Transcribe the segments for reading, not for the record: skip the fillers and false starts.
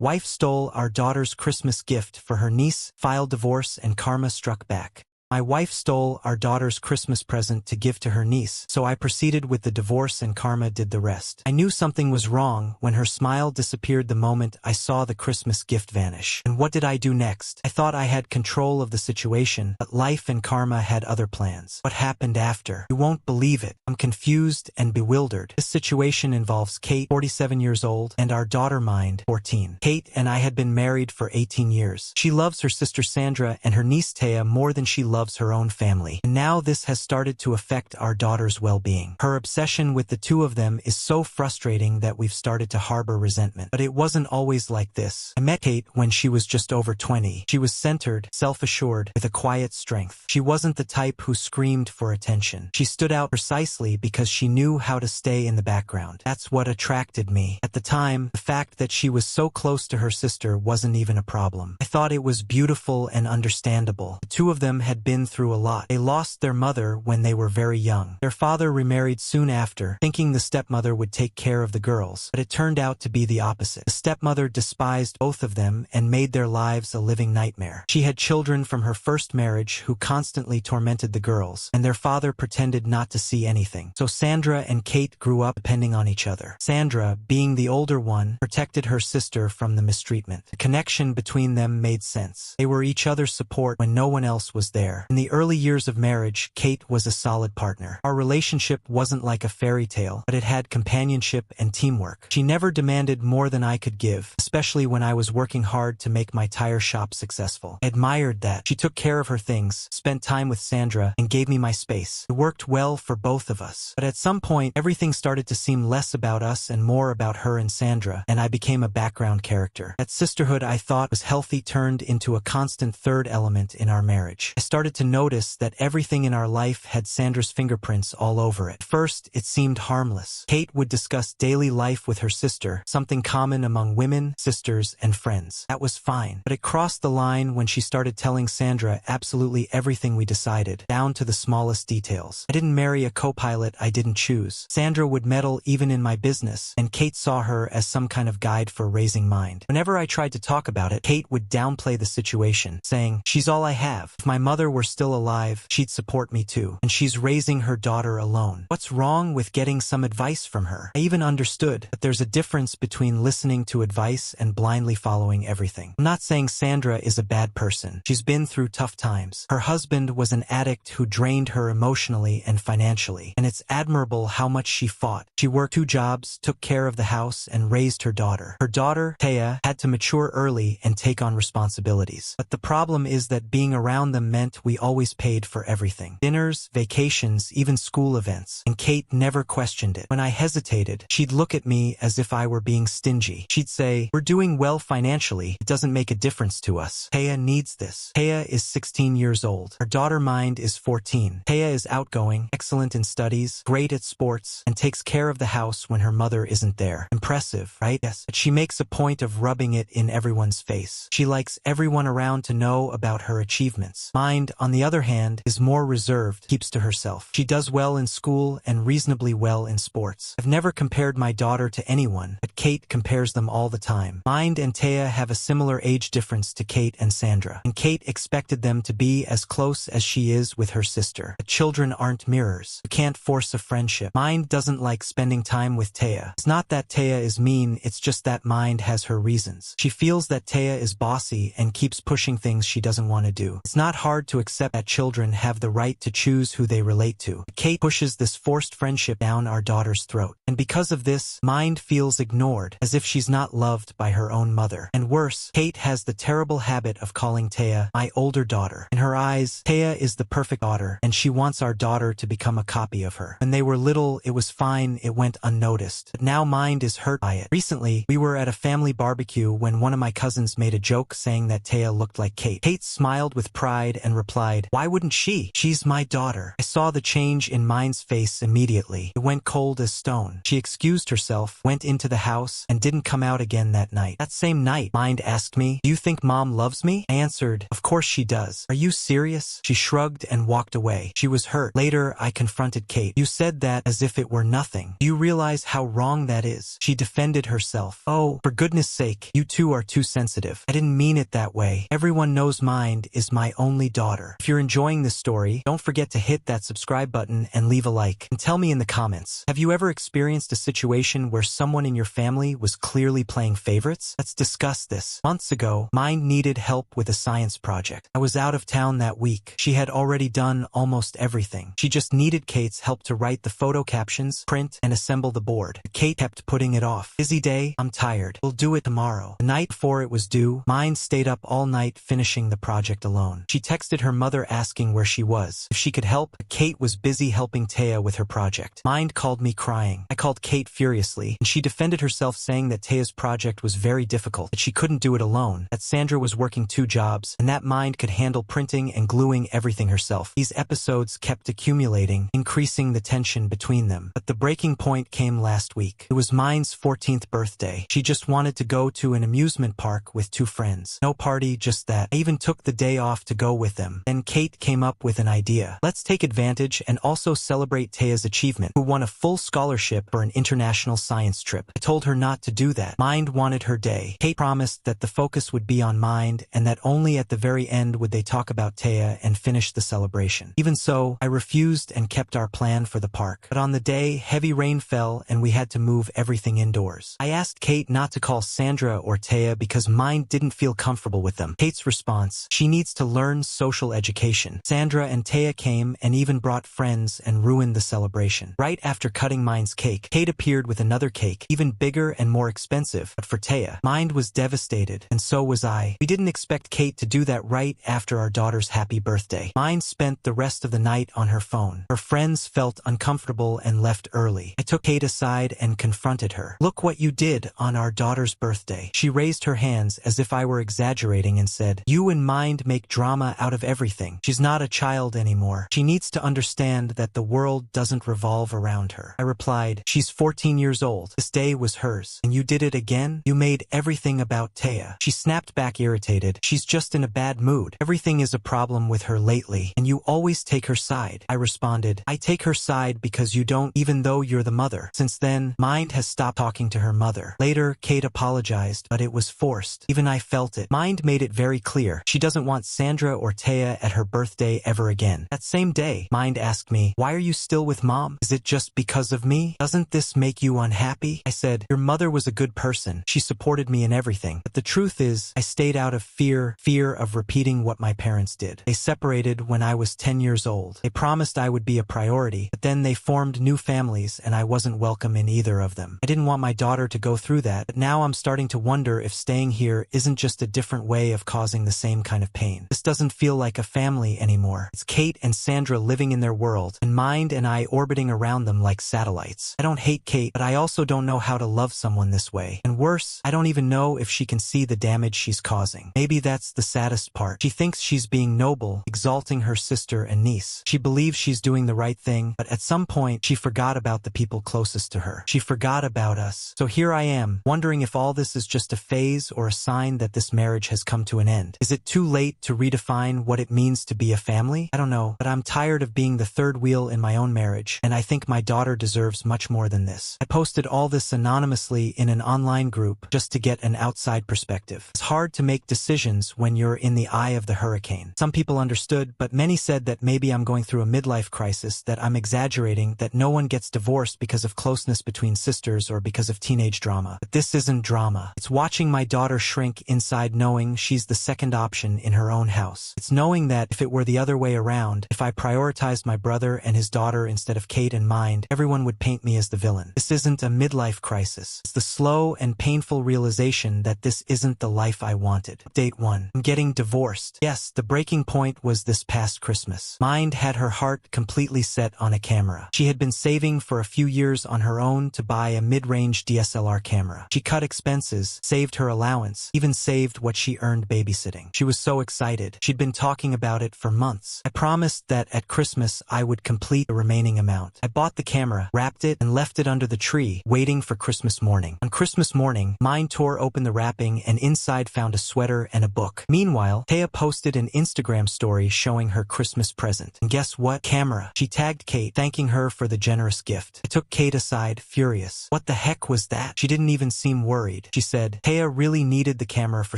Wife stole our daughter's Christmas gift for her niece, filed divorce, and karma struck back. My wife stole our daughter's Christmas present to give to her niece, so I proceeded with the divorce and karma did the rest. I knew something was wrong when her smile disappeared the moment I saw the Christmas gift vanish. And what did I do next? I thought I had control of the situation, but life and karma had other plans. What happened after? You won't believe it. I'm confused and bewildered. This situation involves Kate, 47 years old, and our daughter Mind, 14. Kate and I had been married for 18 years. She loves her sister Sandra and her niece Taya more than she loves her own family. And now this has started to affect our daughter's well-being. Her obsession with the two of them is so frustrating that we've started to harbor resentment. But it wasn't always like this. I met Kate when she was just over 20. She was centered, self-assured, with a quiet strength. She wasn't the type who screamed for attention. She stood out precisely because she knew how to stay in the background. That's what attracted me. At the time, the fact that she was so close to her sister wasn't even a problem. I thought it was beautiful and understandable. The two of them had been through a lot. They lost their mother when they were very young. Their father remarried soon after, thinking the stepmother would take care of the girls, but it turned out to be the opposite. The stepmother despised both of them and made their lives a living nightmare. She had children from her first marriage who constantly tormented the girls, and their father pretended not to see anything. So Sandra and Kate grew up depending on each other. Sandra, being the older one, protected her sister from the mistreatment. The connection between them made sense. They were each other's support when no one else was there. In the early years of marriage, Kate was a solid partner. Our relationship wasn't like a fairy tale, but it had companionship and teamwork. She never demanded more than I could give, especially when I was working hard to make my tire shop successful. I admired that. She took care of her things, spent time with Sandra, and gave me my space. It worked well for both of us. But at some point, everything started to seem less about us and more about her and Sandra, and I became a background character. That sisterhood I thought was healthy turned into a constant third element in our marriage. I started to notice that everything in our life had Sandra's fingerprints all over it. At first, it seemed harmless. Kate would discuss daily life with her sister, something common among women, sisters, and friends. That was fine. But it crossed the line when she started telling Sandra absolutely everything we decided, down to the smallest details. I didn't marry a co-pilot I didn't choose. Sandra would meddle even in my business, and Kate saw her as some kind of guide for raising Mind. Whenever I tried to talk about it, Kate would downplay the situation, saying, "She's all I have. If my mother were still alive, she'd support me too. And she's raising her daughter alone. What's wrong with getting some advice from her?" I even understood that there's a difference between listening to advice and blindly following everything. I'm not saying Sandra is a bad person. She's been through tough times. Her husband was an addict who drained her emotionally and financially, and it's admirable how much she fought. She worked 2 jobs, took care of the house, and raised her daughter. Her daughter, Taya, had to mature early and take on responsibilities. But the problem is that being around them meant we always paid for everything. Dinners, vacations, even school events. And Kate never questioned it. When I hesitated, she'd look at me as if I were being stingy. She'd say, "We're doing well financially. It doesn't make a difference to us. Taya needs this." Taya is 16 years old. Her daughter Mind is 14. Taya is outgoing, excellent in studies, great at sports, and takes care of the house when her mother isn't there. Impressive, right? Yes. But she makes a point of rubbing it in everyone's face. She likes everyone around to know about her achievements. Mind, on the other hand, is more reserved, keeps to herself. She does well in school and reasonably well in sports. I've never compared my daughter to anyone, but Kate compares them all the time. Mind and Taya have a similar age difference to Kate and Sandra, and Kate expected them to be as close as she is with her sister. But children aren't mirrors. You can't force a friendship. Mind doesn't like spending time with Taya. It's not that Taya is mean, it's just that Mind has her reasons. She feels that Taya is bossy and keeps pushing things she doesn't want to do. It's not hard to accept that children have the right to choose who they relate to. Kate pushes this forced friendship down our daughter's throat. And because of this, Mind feels ignored, as if she's not loved by her own mother. And worse, Kate has the terrible habit of calling Taya my older daughter. In her eyes, Taya is the perfect daughter, and she wants our daughter to become a copy of her. When they were little, it was fine, it went unnoticed. But now Mind is hurt by it. Recently, we were at a family barbecue when one of my cousins made a joke saying that Taya looked like Kate. Kate smiled with pride and replied, replied, "Why wouldn't she? She's my daughter." I saw the change in Mind's face immediately. It went cold as stone. She excused herself, went into the house, and didn't come out again that night. That same night, Mind asked me, "Do you think Mom loves me?" I answered, "Of course she does. Are you serious?" She shrugged and walked away. She was hurt. Later, I confronted Kate. "You said that as if it were nothing. Do you realize how wrong that is?" She defended herself. "Oh, for goodness sake, you two are too sensitive. I didn't mean it that way. Everyone knows Mind is my only daughter." If you're enjoying this story, don't forget to hit that subscribe button and leave a like. And tell me in the comments, have you ever experienced a situation where someone in your family was clearly playing favorites? Let's discuss this. Months ago, Mind needed help with a science project. I was out of town that week. She had already done almost everything. She just needed Kate's help to write the photo captions, print, and assemble the board. But Kate kept putting it off. "Busy day, I'm tired. We'll do it tomorrow." The night before it was due, Mind stayed up all night finishing the project alone. She texted her mother asking where she was, if she could help. Kate was busy helping Taya with her project. Mind called me crying. I called Kate furiously, and she defended herself saying that Taya's project was very difficult, that she couldn't do it alone, that Sandra was working 2 jobs, and that Mind could handle printing and gluing everything herself. These episodes kept accumulating, increasing the tension between them. But the breaking point came last week. It was Mind's 14th birthday. She just wanted to go to an amusement park with 2 friends. No party, just that. I even took the day off to go with them. Then Kate came up with an idea. "Let's take advantage and also celebrate Taya's achievement, who won a full scholarship for an international science trip." I told her not to do that. Mind wanted her day. Kate promised that the focus would be on Mind and that only at the very end would they talk about Taya and finish the celebration. Even so, I refused and kept our plan for the park. But on the day, heavy rain fell and we had to move everything indoors. I asked Kate not to call Sandra or Taya because Mind didn't feel comfortable with them. Kate's response, "She needs to learn social education." Sandra and Taya came and even brought friends and ruined the celebration. Right after cutting Mind's cake, Kate appeared with another cake, even bigger and more expensive. But for Taya, Mind was devastated, and so was I. We didn't expect Kate to do that right after our daughter's happy birthday. Mind spent the rest of the night on her phone. Her friends felt uncomfortable and left early. I took Kate aside and confronted her. "Look what you did on our daughter's birthday." She raised her hands as if I were exaggerating and said, "You and Mind make drama out of everything. She's not a child anymore. She needs to understand that the world doesn't revolve around her." I replied, "She's 14 years old. This day was hers. And you did it again? You made everything about Taya." She snapped back irritated. "She's just in a bad mood. Everything is a problem with her lately, and you always take her side." I responded, "I take her side because you don't, even though you're the mother." Since then, Mind has stopped talking to her mother. Later, Kate apologized, but it was forced. Even I felt it. Mind made it very clear. She doesn't want Sandra or Taya at her birthday ever again. That same day, Mind asked me, "Why are you still with Mom? Is it just because of me? Doesn't this make you unhappy?" I said, "Your mother was a good person. She supported me in everything. But the truth is, I stayed out of fear of repeating what my parents did. They separated when I was 10 years old. They promised I would be a priority, but then they formed new families and I wasn't welcome in either of them. I didn't want my daughter to go through that, but now I'm starting to wonder if staying here isn't just a different way of causing the same kind of pain. This doesn't feel like a family anymore. It's Kate and Sandra living in their world, and Mind and I orbiting around them like satellites. I don't hate Kate, but I also don't know how to love someone this way. And worse, I don't even know if she can see the damage she's causing. Maybe that's the saddest part. She thinks she's being noble, exalting her sister and niece. She believes she's doing the right thing, but at some point, she forgot about the people closest to her. She forgot about us. So here I am, wondering if all this is just a phase or a sign that this marriage has come to an end. Is it too late to redefine what it means to be a family? I don't know, but I'm tired of being the third wheel in my own marriage, and I think my daughter deserves much more than this. I posted all this anonymously in an online group just to get an outside perspective. It's hard to make decisions when you're in the eye of the hurricane. Some people understood, but many said that maybe I'm going through a midlife crisis, that I'm exaggerating, that no one gets divorced because of closeness between sisters or because of teenage drama. But this isn't drama. It's watching my daughter shrink inside knowing she's the second option in her own house. It's knowing that if it were the other way around, if I prioritized my brother and his daughter instead of Kate and Mind, everyone would paint me as the villain. This isn't a midlife crisis. It's the slow and painful realization that this isn't the life I wanted. Update 1. I'm getting divorced. Yes, the breaking point was this past Christmas. Mind had her heart completely set on a camera. She had been saving for a few years on her own to buy a mid-range DSLR camera. She cut expenses, saved her allowance, even saved what she earned babysitting. She was so excited. She'd been talking talking about it for months. I promised that at Christmas I would complete the remaining amount. I bought the camera, wrapped it, and left it under the tree, waiting for Christmas morning. On Christmas morning, mine tore open the wrapping and inside found a sweater and a book. Meanwhile, Taya posted an Instagram story showing her Christmas present. And guess what? Camera. She tagged Kate, thanking her for the generous gift. I took Kate aside, furious. What the heck was that? She didn't even seem worried. She said, Taya really needed the camera for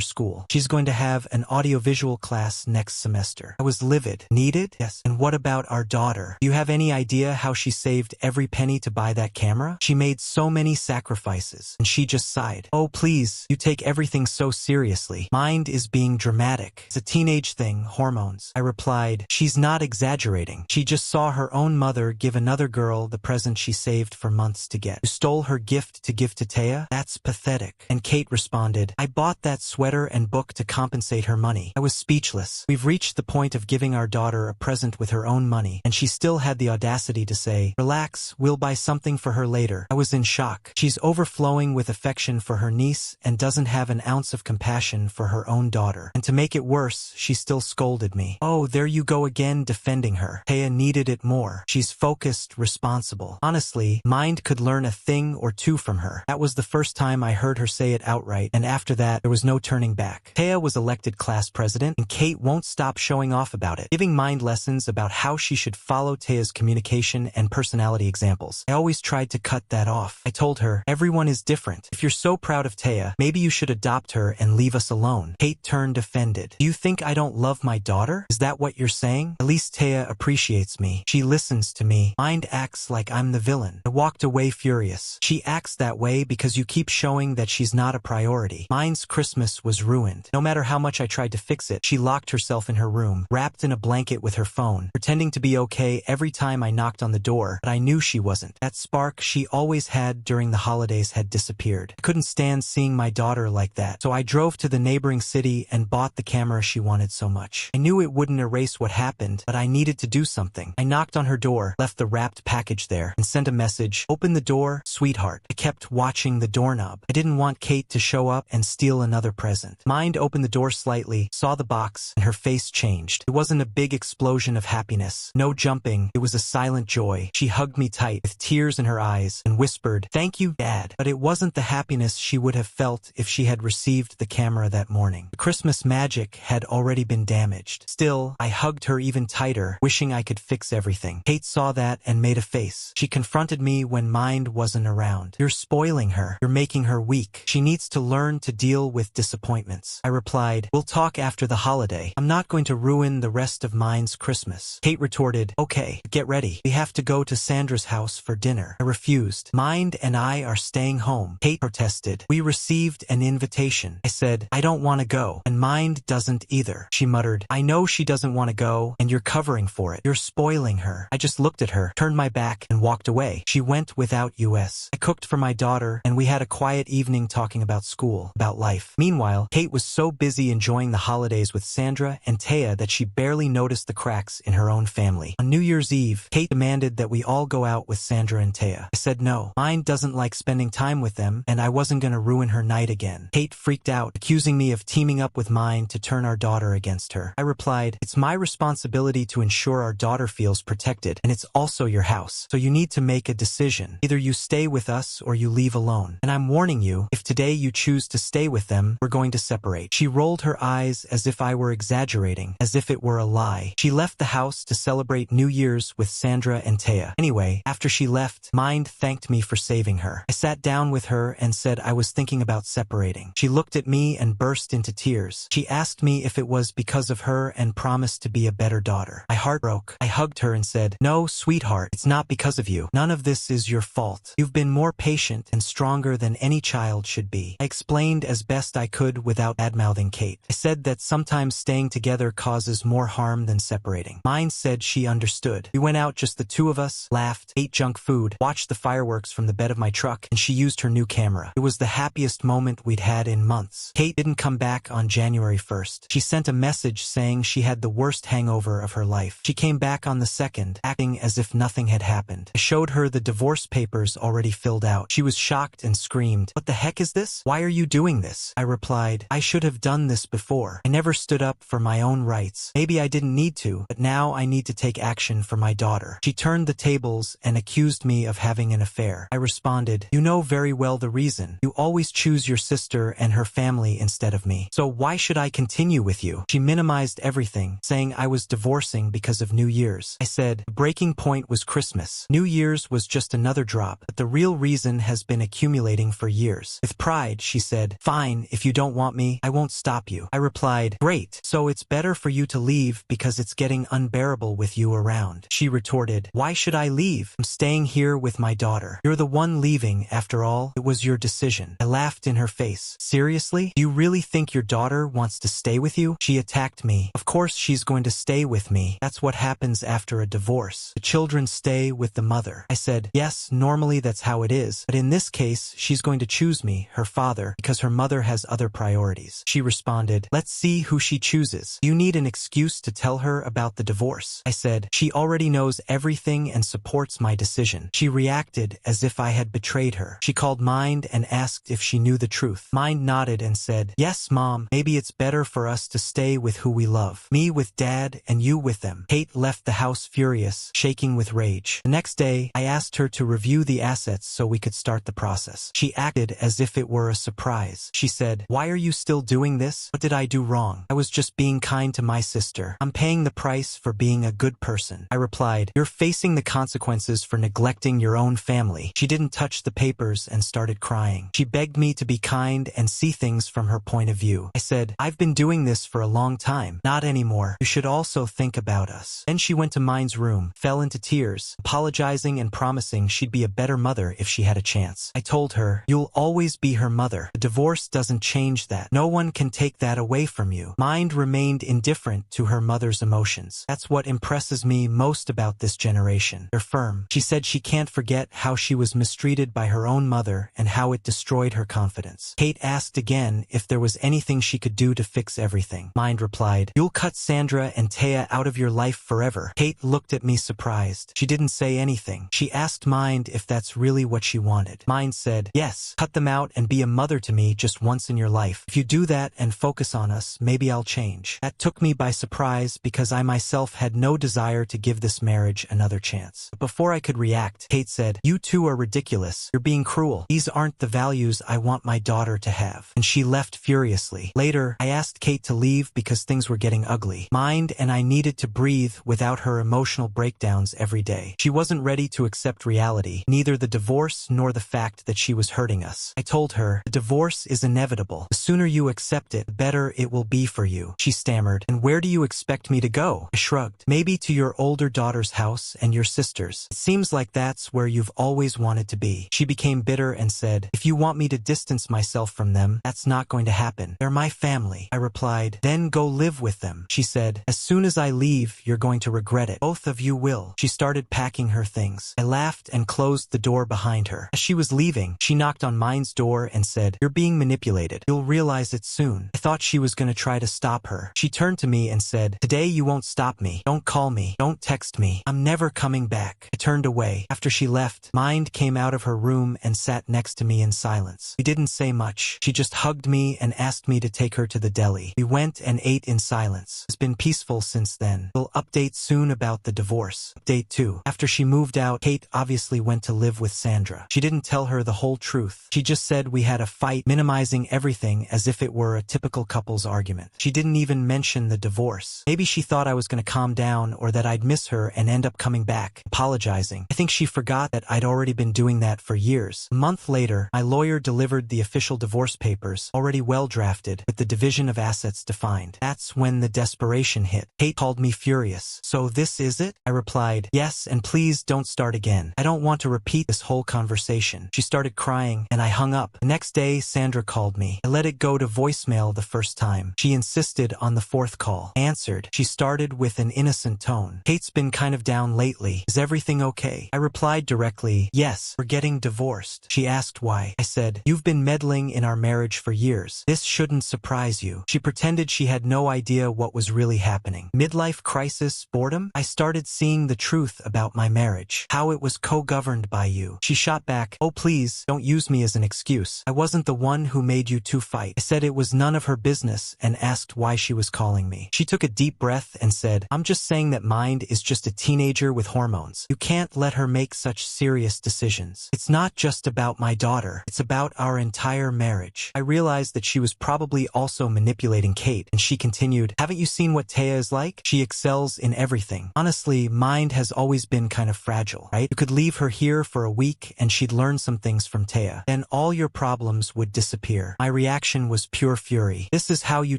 school. She's going to have an audiovisual class next semester. I was livid. Needed? Yes. And what about our daughter? Do you have any idea how she saved every penny to buy that camera? She made so many sacrifices. And she just sighed. Oh, please, you take everything so seriously. Mind is being dramatic. It's a teenage thing, hormones. I replied, she's not exaggerating. She just saw her own mother give another girl the present she saved for months to get. You stole her gift to give to Taya? That's pathetic. And Kate responded, I bought that sweater and book to compensate her money. I was speechless. We've reached the point of giving our daughter a present with her own money, and she still had the audacity to say, relax, we'll buy something for her later. I was in shock. She's overflowing with affection for her niece and doesn't have an ounce of compassion for her own daughter. And to make it worse, she still scolded me. Oh, there you go again defending her. Taya needed it more. She's focused, responsible. Honestly, Mind could learn a thing or two from her. That was the first time I heard her say it outright, and after that, there was no turning back. Taya was elected class president, and Kate won't stop showing off about it, giving Mind lessons about how she should follow Taya's communication and personality examples. I always tried to cut that off. I told her, everyone is different. If you're so proud of Taya, maybe you should adopt her and leave us alone. Kate turned offended. Do you think I don't love my daughter? Is that what you're saying? At least Taya appreciates me. She listens to me. Mind acts like I'm the villain. I walked away furious. She acts that way because you keep showing that she's not a priority. Mind's Christmas was ruined. No matter how much I tried to fix it, she locked herself in her room, wrapped in a blanket with her phone, pretending to be okay every time I knocked on the door, but I knew she wasn't. That spark she always had during the holidays had disappeared. I couldn't stand seeing my daughter like that, so I drove to the neighboring city and bought the camera she wanted so much. I knew it wouldn't erase what happened, but I needed to do something. I knocked on her door, left the wrapped package there, and sent a message, open the door, sweetheart. I kept watching the doorknob. I didn't want Kate to show up and steal another present. Mind opened the door slightly, saw the box, and her face changed. It wasn't a big explosion of happiness. No jumping. It was a silent joy. She hugged me tight, with tears in her eyes, and whispered, thank you, Dad. But it wasn't the happiness she would have felt if she had received the camera that morning. The Christmas magic had already been damaged. Still, I hugged her even tighter, wishing I could fix everything. Kate saw that and made a face. She confronted me when Mind wasn't around. You're spoiling her. You're making her weak. She needs to learn to deal with disappointments. I replied, we'll talk after the holiday. I'm not going to ruin the rest of Mind's Christmas. Kate retorted, okay, get ready. We have to go to Sandra's house for dinner. I refused. Mind and I are staying home. Kate protested. We received an invitation. I said, I don't want to go, and Mind doesn't either. She muttered, I know she doesn't want to go, and you're covering for it. You're spoiling her. I just looked at her, turned my back, and walked away. She went without us. I cooked for my daughter, and we had a quiet evening talking about school, about life. Meanwhile, Kate was so busy enjoying the holidays with Sandra and Taya that she barely noticed the cracks in her own family. On New Year's Eve, Kate demanded that we all go out with Sandra and Taya. I said no. Mind doesn't like spending time with them, and I wasn't going to ruin her night again. Kate freaked out, accusing me of teaming up with Mind to turn our daughter against her. I replied, it's my responsibility to ensure our daughter feels protected, and it's also your house, so you need to make a decision. Either you stay with us or you leave alone. And I'm warning you, if today you choose to stay with them, we're going to separate. She rolled her eyes as if I were exaggerating, as if it were a lie. She left the house to celebrate New Year's with Sandra and Taya. Anyway, after she left, Mind thanked me for saving her. I sat down with her and said I was thinking about separating. She looked at me and burst into tears. She asked me if it was because of her and promised to be a better daughter. My heart broke. I hugged her and said, no, sweetheart, it's not because of you. None of this is your fault. You've been more patient and stronger than any child should be. I explained as best I could without bad-mouthing Kate. I said that sometimes staying together causes more harm than separating. Mind said she understood. We went out, just the two of us, laughed, ate junk food, watched the fireworks from the bed of my truck, and she used her new camera. It was the happiest moment we'd had in months. Kate didn't come back on January 1st. She sent a message saying she had the worst hangover of her life. She came back on the 2nd, acting as if nothing had happened. I showed her the divorce papers already filled out. She was shocked and screamed, what the heck is this? Why are you doing this? I replied, I should have done this before. I never stood up for my own own rights. Maybe I didn't need to, but now I need to take action for my daughter. She turned the tables and accused me of having an affair. I responded, you know very well the reason. You always choose your sister and her family instead of me. So why should I continue with you? She minimized everything, saying I was divorcing because of New Year's. I said, the breaking point was Christmas. New Year's was just another drop, but the real reason has been accumulating for years. With pride, she said, fine, if you don't want me, I won't stop you. I replied, great, so it's better for you to leave because it's getting unbearable with you around. She retorted, why should I leave? I'm staying here with my daughter. You're the one leaving, after all. It was your decision. I laughed in her face. Seriously? Do you really think your daughter wants to stay with you? She attacked me. Of course she's going to stay with me. That's what happens after a divorce. The children stay with the mother. I said, yes, normally that's how it is, but in this case, she's going to choose me, her father, because her mother has other priorities. She responded, let's see who she chooses. You need an excuse to tell her about the divorce. I said, she already knows everything and supports my decision. She reacted as if I had betrayed her. She called Mind and asked if she knew the truth. Mind nodded and said, yes, Mom, maybe it's better for us to stay with who we love. Me with Dad and you with them. Kate left the house furious, shaking with rage. The next day, I asked her to review the assets so we could start the process. She acted as if it were a surprise. She said, why are you still doing this? What did I do wrong? I was just being kind to my sister. I'm paying the price for being a good person. I replied, you're facing the consequences for neglecting your own family. She didn't touch the papers and started crying. She begged me to be kind and see things from her point of view. I said, I've been doing this for a long time. Not anymore. You should also think about us. Then she went to Mind's room, fell into tears, apologizing and promising she'd be a better mother if she had a chance. I told her, you'll always be her mother. The divorce doesn't change that. No one can take that away from you. Mind remained indifferent to her mother's emotions. That's what impresses me most about this generation. They're firm. She said she can't forget how she was mistreated by her own mother and how it destroyed her confidence. Kate asked again if there was anything she could do to fix everything. Mind replied, you'll cut Sandra and Taya out of your life forever. Kate looked at me surprised. She didn't say anything. She asked Mind if that's really what she wanted. Mind said, yes, cut them out and be a mother to me just once in your life. If you do that and focus on us, maybe I'll change. That took me by surprise because I myself had no desire to give this marriage another chance. But before I could react, Kate said, you two are ridiculous. You're being cruel. These aren't the values I want my daughter to have. And she left furiously. Later, I asked Kate to leave because things were getting ugly. Mind and I needed to breathe without her emotional breakdowns every day. She wasn't ready to accept reality, neither the divorce nor the fact that she was hurting us. I told her, the divorce is inevitable. The sooner you accept it, the better it will be for you. She stammered, and where do you expect me to go? I shrugged. Maybe to your older daughter's house and your sister's. It seems like that's where you've always wanted to be. She became bitter and said, if you want me to distance myself from them, that's not going to happen. They're my family. I replied, then go live with them. She said, as soon as I leave, you're going to regret it. Both of you will. She started packing her things. I laughed and closed the door behind her. As she was leaving, she knocked on Mind's door and said, you're being manipulated. You'll realize it soon. I thought she was going to try to stop her. She turned to me and said, today you won't stop me. Don't call me. Don't text me. I'm never coming back. I turned away. After she left, Mind came out of her room and sat next to me in silence. We didn't say much. She just hugged me and asked me to take her to the deli. We went and ate in silence. It's been peaceful since then. We'll update soon about the divorce. Update 2. After she moved out, Kate obviously went to live with Sandra. She didn't tell her the whole truth. She just said we had a fight, minimizing everything as if it were a typical couple's argument. She didn't even mention the divorce. Maybe she thought I was going to calm down or that I'd miss her and end up coming back, apologizing. I think she forgot that I'd already been doing that for years. A month later, my lawyer delivered the official divorce papers, already well drafted, with the division of assets defined. That's when the desperation hit. Kate called me furious. So this is it? I replied, yes, and please don't start again. I don't want to repeat this whole conversation. She started crying, and I hung up. The next day, Sandra called me. I let it go to voicemail the first time. She insisted on the fourth call. I answered. She started with an innocent tone. Kate's been kind of down lately. Is everything okay? I replied directly, yes, we're getting divorced. She asked why. I said, you've been meddling in our marriage for years. This shouldn't surprise you. She pretended she had no idea what was really happening. Midlife crisis, boredom? I started seeing the truth about my marriage, how it was co-governed by you. She shot back, oh please, don't use me as an excuse. I wasn't the one who made you two fight. I said it was none of her business and asked why she was calling. calling me. She took a deep breath and said, I'm just saying that Mind is just a teenager with hormones. You can't let her make such serious decisions. It's not just about my daughter. It's about our entire marriage. I realized that she was probably also manipulating Kate, and she continued, haven't you seen what Taya is like? She excels in everything. Honestly, Mind has always been kind of fragile, right? You could leave her here for a week and she'd learn some things from Taya. Then all your problems would disappear. My reaction was pure fury. This is how you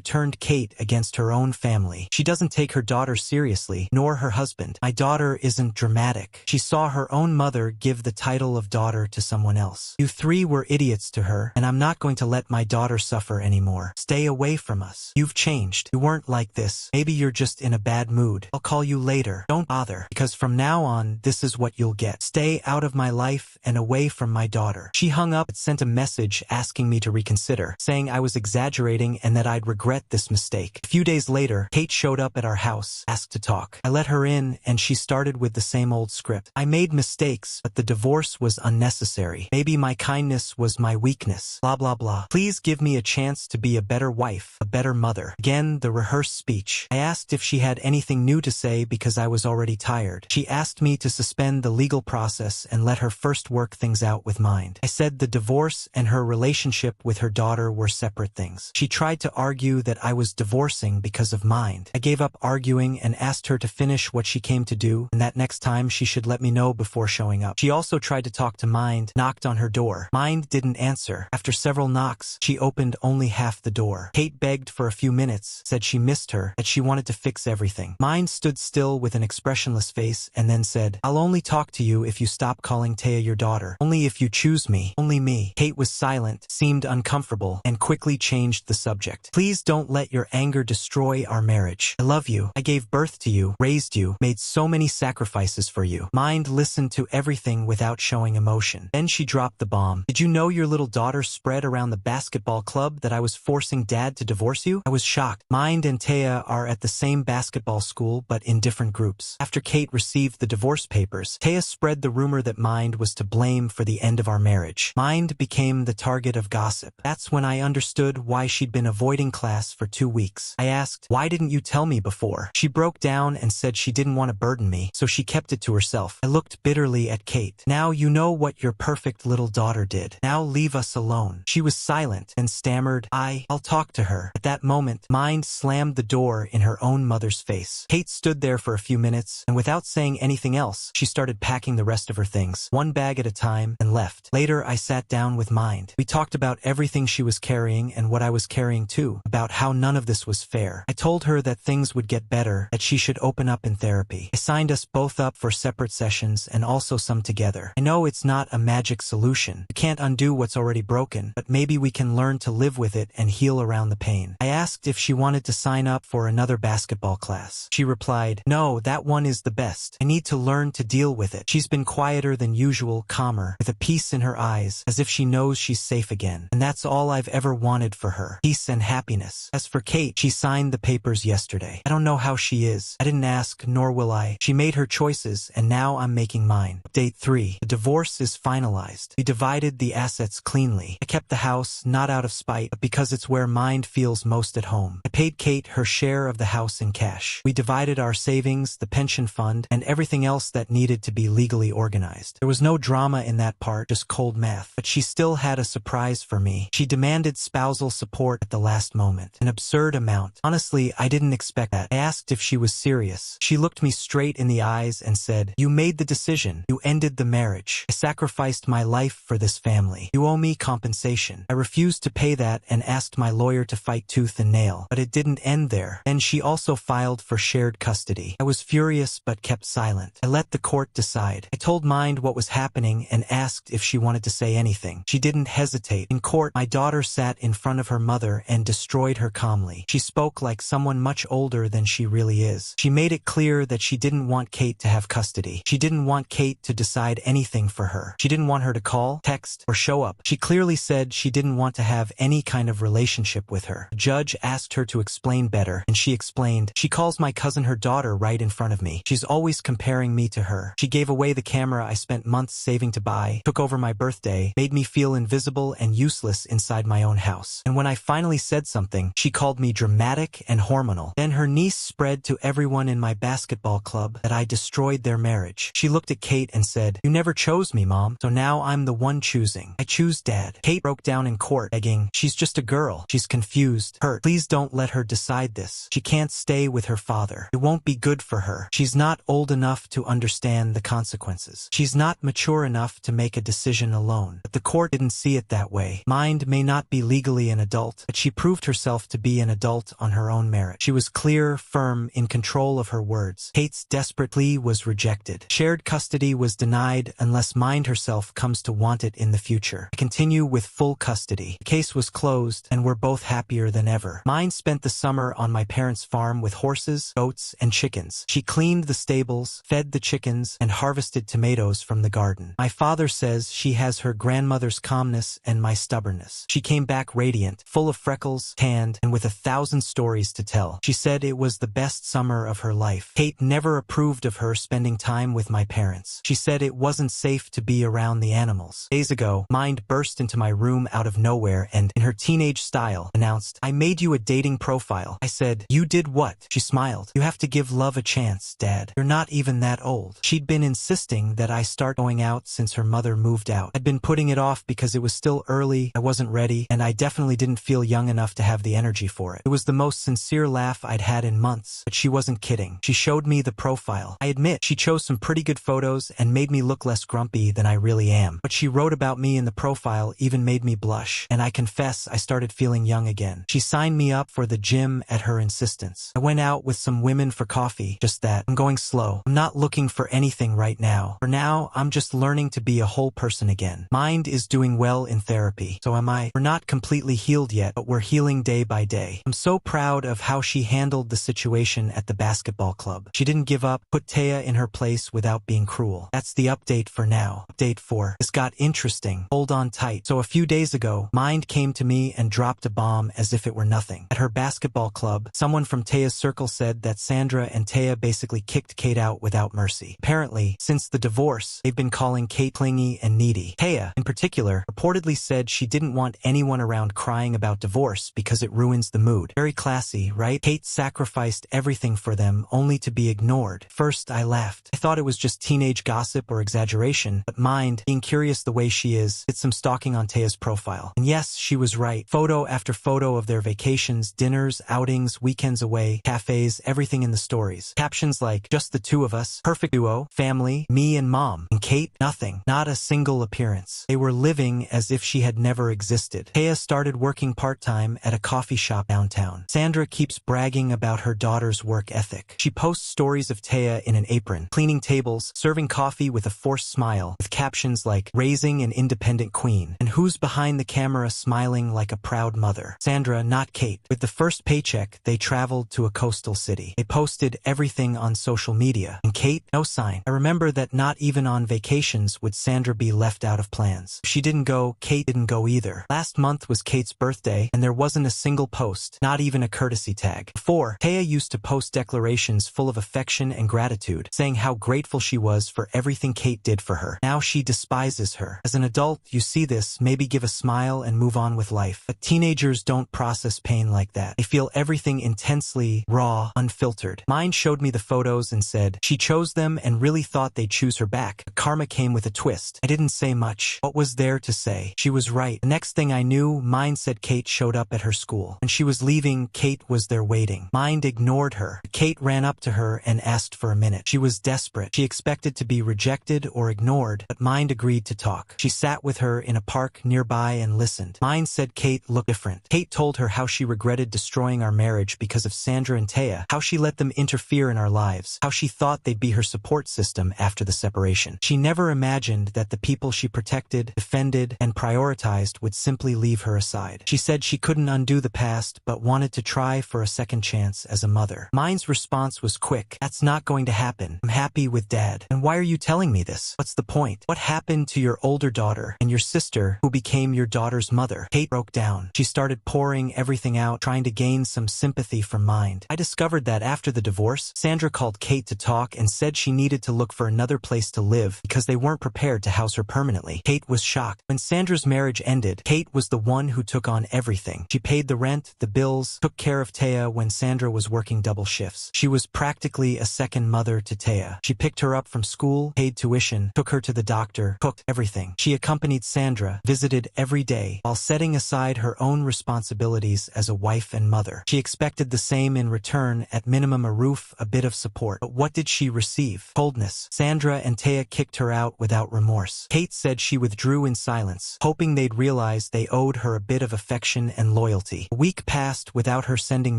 turned Kate against her own family. She doesn't take her daughter seriously, nor her husband. My daughter isn't dramatic. She saw her own mother give the title of daughter to someone else. You three were idiots to her, and I'm not going to let my daughter suffer anymore. Stay away from us. You've changed. You weren't like this. Maybe you're just in a bad mood. I'll call you later. Don't bother, because from now on, this is what you'll get. Stay out of my life and away from my daughter. She hung up and sent a message asking me to reconsider, saying I was exaggerating and that I'd regret this mistake. A few days later, Kate showed up at our house, asked to talk. I let her in, and she started with the same old script. I made mistakes, but the divorce was unnecessary. Maybe my kindness was my weakness. Blah, blah, blah. Please give me a chance to be a better wife, a better mother. Again, the rehearsed speech. I asked if she had anything new to say because I was already tired. She asked me to suspend the legal process and let her first work things out with Mind. I said the divorce and her relationship with her daughter were separate things. She tried to argue that I was divorcing because of Mind. I gave up arguing and asked her to finish what she came to do, and that next time she should let me know before showing up. She also tried to talk to Mind, knocked on her door. Mind didn't answer. After several knocks, she opened only half the door. Kate begged for a few minutes, said she missed her, that she wanted to fix everything. Mind stood still with an expressionless face and then said, I'll only talk to you if you stop calling Taya your daughter. Only if you choose me. Only me. Kate was silent, seemed uncomfortable, and quickly changed the subject. Please don't let your anger destroy our marriage. I love you. I gave birth to you, raised you, made so many sacrifices for you. Mind listened to everything without showing emotion. Then she dropped the bomb. Did you know your little daughter spread around the basketball club that I was forcing Dad to divorce you? I was shocked. Mind and Taya are at the same basketball school, but in different groups. After Kate received the divorce papers, Taya spread the rumor that Mind was to blame for the end of our marriage. Mind became the target of gossip. That's when I understood why she'd been avoiding class for 2 weeks. I asked, why didn't you tell me before? She broke down and said she didn't want to burden me, so she kept it to herself. I looked bitterly at Kate. Now you know what your perfect little daughter did. Now leave us alone. She was silent and stammered, I'll talk to her. At that moment, Mind slammed the door in her own mother's face. Kate stood there for a few minutes, and without saying anything else, she started packing the rest of her things, one bag at a time, and left. Later, I sat down with Mind. We talked about everything she was carrying and what I was carrying too, about how none of this was fair. I told her that things would get better, that she should open up in therapy. I signed us both up for separate sessions and also some together. I know it's not a magic solution. You can't undo what's already broken, but maybe we can learn to live with it and heal around the pain. I asked if she wanted to sign up for another basketball class. She replied, no, that one is the best. I need to learn to deal with it. She's been quieter than usual, calmer, with a peace in her eyes, as if she knows she's safe again. And that's all I've ever wanted for her. Peace and happiness. As for Kate, she signed the papers yesterday. I don't know how she is. I didn't ask, nor will I. She made her choices, and now I'm making mine. Update 3. The divorce is finalized. We divided the assets cleanly. I kept the house, not out of spite, but because it's where Mind feels most at home. I paid Kate her share of the house in cash. We divided our savings, the pension fund, and everything else that needed to be legally organized. There was no drama in that part, just cold math. But she still had a surprise for me. She demanded spousal support at the last moment. An absurd amount. Honestly, I didn't expect that. I asked if she was serious. She looked me straight in the eyes and said, you made the decision. You ended the marriage. I sacrificed my life for this family. You owe me compensation. I refused to pay that and asked my lawyer to fight tooth and nail. But it didn't end there. Then she also filed for shared custody. I was furious but kept silent. I let the court decide. I told Mind what was happening and asked if she wanted to say anything. She didn't hesitate. In court, my daughter sat in front of her mother and destroyed her calmly. She spoke like someone much older than she really is. She made it clear that she didn't want Kate to have custody. She didn't want Kate to decide anything for her. She didn't want her to call, text, or show up. She clearly said she didn't want to have any kind of relationship with her. The judge asked her to explain better, and she explained, she calls my cousin her daughter right in front of me. She's always comparing me to her. She gave away the camera I spent months saving to buy, took over my birthday, made me feel invisible and useless inside my own house. And when I finally said something, she called me dramatic dramatic and hormonal. Then her niece spread to everyone in my basketball club that I destroyed their marriage. She looked at Kate and said, "You never chose me, Mom, so now I'm the one choosing. I choose Dad." Kate broke down in court, begging, "She's just a girl. She's confused, hurt. Please don't let her decide this. She can't stay with her father. It won't be good for her. She's not old enough to understand the consequences. She's not mature enough to make a decision alone." But the court didn't see it that way. Mind may not be legally an adult, but she proved herself to be an adult on her own merit. She was clear, firm, in control of her words. Kate's desperate plea was rejected. Shared custody was denied unless Mind herself comes to want it in the future. I continue with full custody. The case was closed, and we're both happier than ever. Mind spent the summer on my parents' farm with horses, goats, and chickens. She cleaned the stables, fed the chickens, and harvested tomatoes from the garden. My father says she has her grandmother's calmness and my stubbornness. She came back radiant, full of freckles, tanned, and with 1,000 stories to tell. She said it was the best summer of her life. Kate never approved of her spending time with my parents. She said it wasn't safe to be around the animals. Days ago, Mind burst into my room out of nowhere and, in her teenage style, announced, "I made you a dating profile." I said, "You did what?" She smiled. "You have to give love a chance, Dad. You're not even that old." She'd been insisting that I start going out since her mother moved out. I'd been putting it off because it was still early, I wasn't ready, and I definitely didn't feel young enough to have the energy for it. It was the most sincere laugh I'd had in months, but she wasn't kidding. She showed me the profile. I admit, she chose some pretty good photos and made me look less grumpy than I really am. What she wrote about me in the profile even made me blush, and I confess I started feeling young again. She signed me up for the gym at her insistence. I went out with some women for coffee, just that. I'm going slow. I'm not looking for anything right now. For now, I'm just learning to be a whole person again. Mind is doing well in therapy. So am I. We're not completely healed yet, but we're healing day by day. I'm so proud of how she handled the situation at the basketball club. She didn't give up, put Taya in her place without being cruel. That's the update for now. Update 4. This got interesting. Hold on tight. So a few days ago, Mind came to me and dropped a bomb as if it were nothing. At her basketball club, someone from Taya's circle said that Sandra and Taya basically kicked Kate out without mercy. Apparently, since the divorce, they've been calling Kate clingy and needy. Taya, in particular, reportedly said she didn't want anyone around crying about divorce because it ruins the mood. Very classy, right? Kate sacrificed everything for them only to be ignored. First, I laughed. I thought it was just teenage gossip or exaggeration, but Mind, being curious the way she is, did some stalking on Taya's profile. And yes, she was right. Photo after photo of their vacations, dinners, outings, weekends away, cafes, everything in the stories. Captions like, "Just the two of us," "Perfect duo," "Family," "Me and Mom." And Kate, nothing. Not a single appearance. They were living as if she had never existed. Taya started working part-time at a coffee shop downtown. Sandra keeps bragging about her daughter's work ethic. She posts stories of Taya in an apron, cleaning tables, serving coffee with a forced smile, with captions like, "Raising an independent queen," and "Who's behind the camera smiling like a proud mother?" Sandra, not Kate. With the first paycheck, they traveled to a coastal city. They posted everything on social media. And Kate, no sign. I remember that not even on vacations would Sandra be left out of plans. If she didn't go, Kate didn't go either. Last month was Kate's birthday, and there wasn't a single post, not even a courtesy tag. Before, Taya used to post declarations full of affection and gratitude, saying how grateful she was for everything Kate did for her. Now she despises her. As an adult, you see this, maybe give a smile and move on with life. But teenagers don't process pain like that. They feel everything intensely, raw, unfiltered. Mind showed me the photos and said, she chose them and really thought they'd choose her back. But karma came with a twist. I didn't say much. What was there to say? She was right. The next thing I knew, Mind said Kate showed up at her school. When she was leaving, Kate was there waiting. Mind ignored her. Kate ran up to her and asked for a minute. She was desperate. She expected to be rejected or ignored, but Mind agreed to talk. She sat with her in a park nearby and listened. Mind said Kate looked different. Kate told her how she regretted destroying our marriage because of Sandra and Taya, how she let them interfere in our lives, how she thought they'd be her support system after the separation. She never imagined that the people she protected, defended, and prioritized would simply leave her aside. She said she couldn't undo the past, but wanted to try for a second chance as a mother. Mind's response was quick. That's not going to happen. I'm happy with Dad. And why are you telling me this? What's the point? What happened to your older daughter and your sister who became your daughter's mother? Kate broke down. She started pouring everything out, trying to gain some sympathy from Mind. I discovered that after the divorce, Sandra called Kate to talk and said she needed to look for another place to live because they weren't prepared to house her permanently. Kate was shocked. When Sandra's marriage ended, Kate was the one who took on everything. She paid the rent, the bills, months, took care of Taya when Sandra was working double shifts. She was practically a second mother to Taya. She picked her up from school, paid tuition, took her to the doctor, cooked, everything. She accompanied Sandra, visited every day, while setting aside her own responsibilities as a wife and mother. She expected the same in return, at minimum a roof, a bit of support. But what did she receive? Coldness. Sandra and Taya kicked her out without remorse. Kate said she withdrew in silence, hoping they'd realize they owed her a bit of affection and loyalty. A week passed without her sending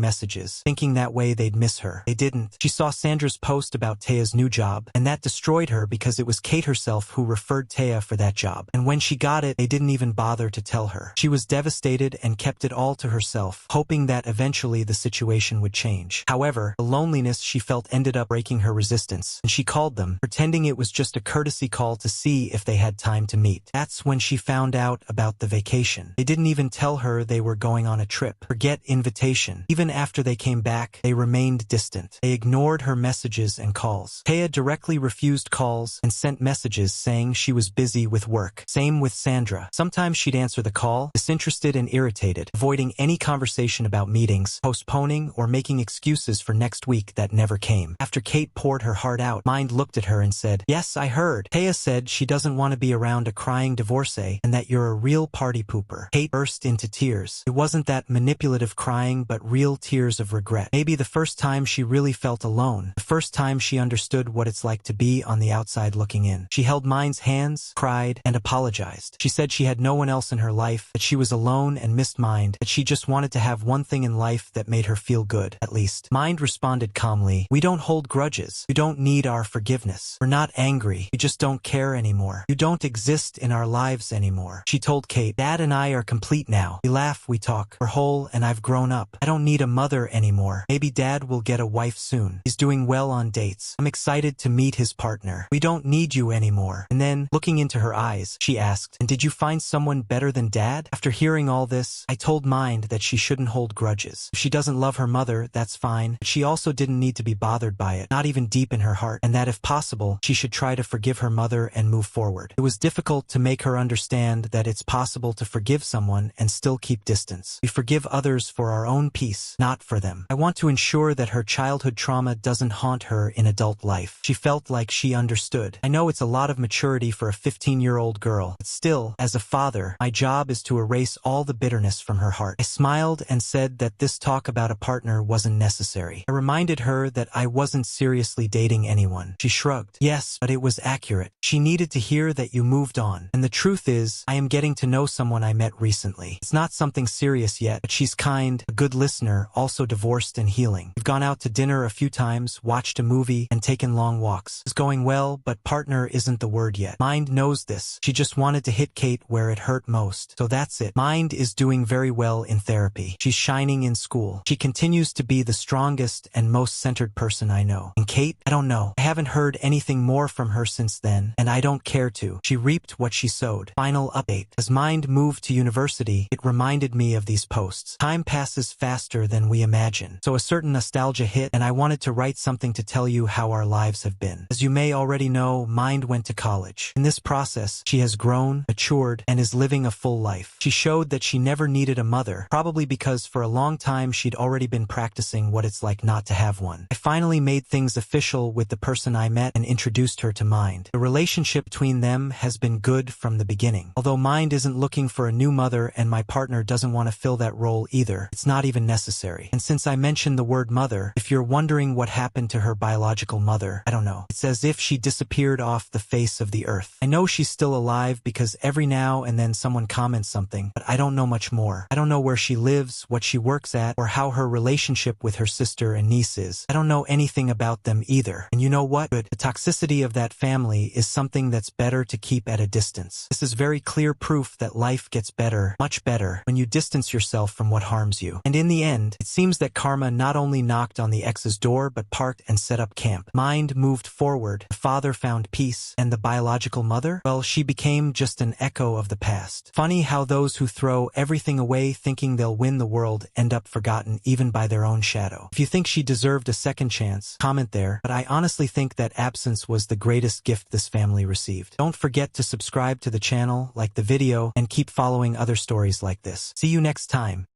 messages, thinking that way they'd miss her. They didn't. She saw Sandra's post about Taya's new job, and that destroyed her because it was Kate herself who referred Taya for that job. And when she got it, they didn't even bother to tell her. She was devastated and kept it all to herself, hoping that eventually the situation would change. However, the loneliness she felt ended up breaking her resistance, and she called them, pretending it was just a courtesy call to see if they had time to meet. That's when she found out about the vacation. They didn't even tell her they were going on a trip. Forget invitation. Even after they came back, they remained distant. They ignored her messages and calls. Taya directly refused calls and sent messages saying she was busy with work. Same with Sandra. Sometimes she'd answer the call, disinterested and irritated, avoiding any conversation about meetings, postponing or making excuses for next week that never came. After Kate poured her heart out, Mind looked at her and said, "Yes, I heard. Taya said she doesn't want to be around a crying divorcee and that you're a real party pooper." Kate burst into tears. It wasn't that manipulative crying, but real tears of regret. Maybe the first time she really felt alone. The first time she understood what it's like to be on the outside looking in. She held Mind's hands, cried, and apologized. She said she had no one else in her life, that she was alone and missed Mind, that she just wanted to have one thing in life that made her feel good, at least. Mind responded calmly, "We don't hold grudges. You don't need our forgiveness. We're not angry. You just don't care anymore. You don't exist in our lives anymore." She told Kate, "Dad and I are complete now. We laugh, we talk. We're whole and I've grown up. I don't need a mother anymore. Maybe Dad will get a wife soon. He's doing well on dates. I'm excited to meet his partner. We don't need you anymore." And then, looking into her eyes, she asked, "And did you find someone better than Dad?" After hearing all this, I told Mind that she shouldn't hold grudges. If she doesn't love her mother, that's fine, but she also didn't need to be bothered by it, not even deep in her heart, and that if possible, she should try to forgive her mother and move forward. It was difficult to make her understand that it's possible to forgive someone and still keep distance. We forgive others for our own peace, not for them. I want to ensure that her childhood trauma doesn't haunt her in adult life. She felt like she understood. I know it's a lot of maturity for a 15-year-old girl, but still, as a father, my job is to erase all the bitterness from her heart. I smiled and said that this talk about a partner wasn't necessary. I reminded her that I wasn't seriously dating anyone. She shrugged. "Yes, but it was accurate. She needed to hear that you moved on. And the truth is, I am getting to know someone I met recently. It's not something serious yet, but she's kind, a good listener, also divorced and healing. We've gone out to dinner a few times, watched a movie, and taken long walks. It's going well, but partner isn't the word yet. Mind knows this. She just wanted to hit Kate where it hurt most. So that's it. Mind is doing very well in therapy. She's shining in school. She continues to be the strongest and most centered person I know. And Kate, I don't know. I haven't heard anything more from her since then, and I don't care to. She reaped what she sowed." Final update. As Mind moved to university, it reminded me of these posts. Time passes faster than we imagine. So a certain nostalgia hit, and I wanted to write something to tell you how our lives have been. As you may already know, Mind went to college. In this process, she has grown, matured, and is living a full life. She showed that she never needed a mother, probably because for a long time she'd already been practicing what it's like not to have one. I finally made things official with the person I met and introduced her to Mind. The relationship between them has been good from the beginning. Although Mind isn't looking for a new mother and my partner doesn't want to fill that role either, it's not even necessary. And since I mentioned the word mother, if you're wondering what happened to her biological mother, I don't know. It's as if she disappeared off the face of the earth. I know she's still alive because every now and then someone comments something, but I don't know much more. I don't know where she lives, what she works at, or how her relationship with her sister and niece is. I don't know anything about them either. And you know what? Good. The toxicity of that family is something that's better to keep at a distance. This is very clear proof that life gets better, much better, when you distance yourself from what harms you. And in the end, it seems that karma not only knocked on the ex's door but parked and set up camp. Mind moved forward, the father found peace, and the biological mother? Well, she became just an echo of the past. Funny how those who throw everything away thinking they'll win the world end up forgotten even by their own shadow. If you think she deserved a second chance, comment there, but I honestly think that absence was the greatest gift this family received. Don't forget to subscribe to the channel, like the video, and keep following other stories like this. See you next time.